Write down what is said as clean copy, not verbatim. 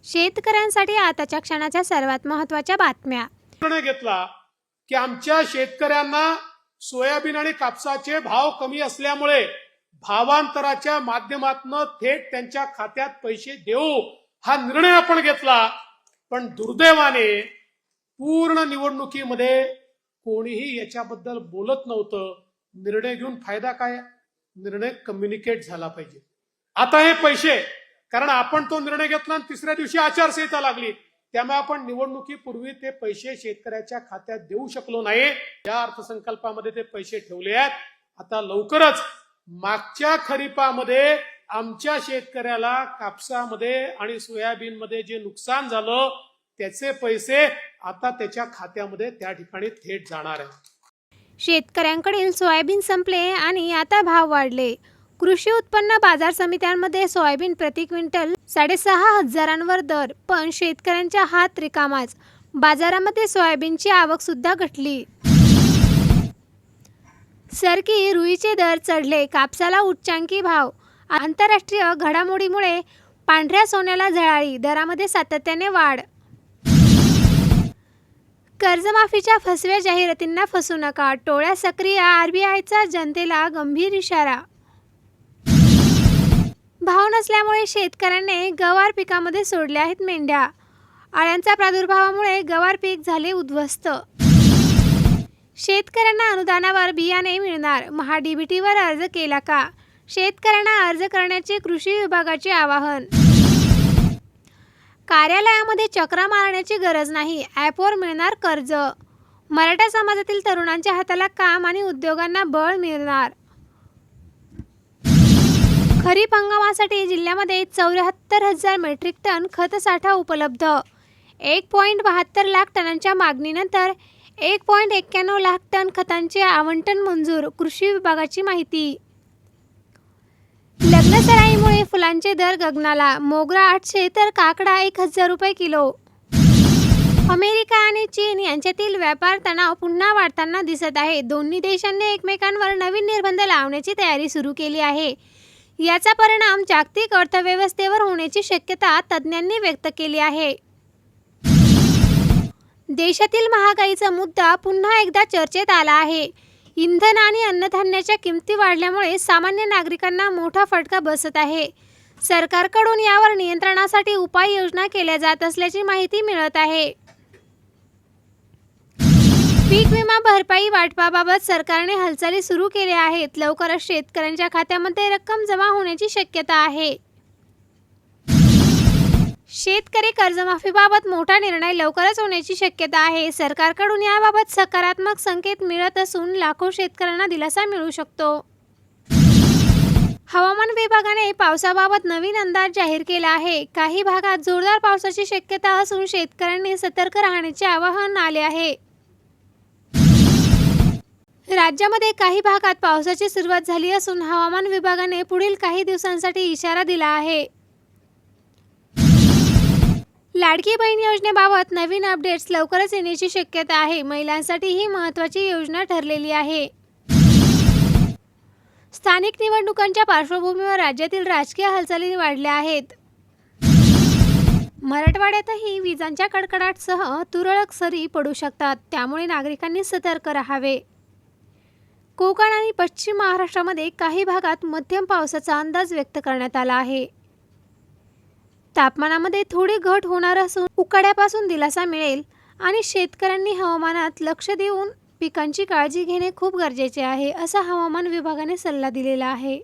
शेतकऱ्यांसाठी आताच्या क्षणाच्या सर्वात महत्त्वाच्या बातम्या. निर्णय घेतला की आमच्या शेतकऱ्यांना सोयाबीन आणि कापसाचे भाव कमी असल्यामुळे भावांतराच्या माध्यमातून थेट त्यांच्या खात्यात पैसे देऊ हा निर्णय आपण घेतला. पण दुर्दैवाने पूर्ण निवडणुकीमध्ये कोणीही याच्याबद्दल बोलत नव्हतं. निर्णय घेऊन फायदा काय? निर्णय कम्युनिकेट झाला पाहिजे. आता हे पैसे, कारण आपण तो निर्णय घेतला आणि तिसऱ्या दिवशी आचारसंहिता लागली, त्यामुळे आपण निवडणुकीपूर्वी ते पैसे शेतकऱ्याच्या खात्यात देऊ शकलो नाही. या अर्थसंकल्पामध्ये ते पैसे ठेवले आहेत. आता लवकरच मागच्या खरीपामध्ये आमच्या शेतकऱ्याला कापसामध्ये आणि सोयाबीन मध्ये जे नुकसान झालं त्याचे पैसे आता त्याच्या खात्यामध्ये त्या ठिकाणी थेट जाणार आहेत. शेतकऱ्यांकडील सोयाबीन संपले आणि आता भाव वाढले. कृषी उत्पन्न बाजार समित्यांमध्ये सोयाबीन प्रति क्विंटल 6,500 दर, पण शेतकऱ्यांच्या हात रिकामाच. बाजारामध्ये सोयाबीनची आवक सुद्धा घटली. सरकी रुईचे दर चढले. कापसाला उच्चांकी भाव. आंतरराष्ट्रीय घडामोडीमुळे पांढऱ्या सोन्याला झळाळी. दरामध्ये सातत्याने वाढ. कर्जमाफीच्या फसव्या जाहिरातींना फसू नका. टोळ्या सक्रिय. आरबीआयचा जनतेला गंभीर इशारा. भाव नसल्यामुळे शेतकऱ्यांनी गवार पिकामध्ये सोडल्या आहेत मेंढ्या. अळ्यांच्या प्रादुर्भावामुळे गवार पीक झाले उद्ध्वस्त. शेतकऱ्यांना अनुदानावर बियाणे मिळणार. महाडीबीटीवर अर्ज केला का? शेतकऱ्यांना अर्ज करण्याचे कृषी विभागाचे आवाहन. कार्यालयामध्ये चक्रा मारण्याची गरज नाही. ॲपवर मिळणार कर्ज. मराठा समाजातील तरुणांच्या हाताला काम आणि उद्योगांना बळ मिळणार. खरीप हंगामासाठी जिल्ह्यामध्ये 74,000 मेट्रिक टन खतसाठा उपलब्ध. 1.72 लाख टनांच्या मागणीनंतर 1.91 लाख टन खतांचे आवंटन मंजूर. कृषी विभागाची माहिती. लग्नसराईमुळे फुलांचे दर गगनाला. मोगरा 800 तर काकडा 1,000 रुपये किलो. अमेरिका आणि चीन यांच्यातील व्यापार तणाव पुन्हा वाढताना दिसत आहे. दोन्ही देशांनी एकमेकांवर नवीन निर्बंध लावण्याची तयारी सुरू केली आहे. याचा परिणाम जागतिक अर्थव्यवस्थेवर होण्याची शक्यता तज्ज्ञांनी व्यक्त केली आहे. देशातील महागाईचा मुद्दा पुन्हा एकदा चर्चेत आला आहे. इंधन आणि अन्नधान्याच्या किमती वाढल्यामुळे सामान्य नागरिकांना मोठा फटका बसत आहे. सरकारकडून यावर नियंत्रणासाठी उपाययोजना केल्या जात असल्याची माहिती मिळत आहे. पीक विमा भरपाई वाटपाबाबत सरकारने हालचाली सुरू केल्या आहेत. लवकरच शेतकऱ्यांच्या खात्यामध्ये रक्कम जमा होण्याची शक्यता आहे. शेतकरी कर्जमाफीबाबत मोठा निर्णय लवकरच होण्याची शक्यता आहे. सरकारकडून याबाबत सकारात्मक संकेत मिळत असून लाखो शेतकऱ्यांना दिलासा मिळू शकतो. हवामान विभागाने पावसाबाबत नवीन अंदाज जाहीर केला आहे. काही भागात जोरदार पावसाची शक्यता असून शेतकऱ्यांनी सतर्क राहण्याचे आवाहन आले आहे. राज्यामध्ये काही भागात पावसाची सुरुवात झाली असून हवामान विभागाने पुढील काही दिवसांसाठी इशारा दिला आहे. लाडकी बहीण योजनेबाबत नवीन अपडेट्स लवकरच येण्याची शक्यता आहे. महिलांसाठी ही महत्त्वाची योजना ठरलेली आहे. स्थानिक निवडणुकांच्या पार्श्वभूमीवर राज्यातील राजकीय हालचाली वाढल्या आहेत. मराठवाड्यातही विजांच्या कडकडाटासह तुरळक सरी पडू शकतात. त्यामुळे नागरिकांनी सतर्क राहावे. कोकण आणि पश्चिम महाराष्ट्रामध्ये काही भागात मध्यम पावसाचा अंदाज व्यक्त करण्यात आला आहे. तापमानामध्ये थोडी घट होणार असून उकाड्यापासून दिलासा मिळेल आणि शेतकऱ्यांनी हवामानात लक्ष देऊन पिकांची काळजी घेणे खूप गरजेचे आहे, असा हवामान विभागाने सल्ला दिलेला आहे.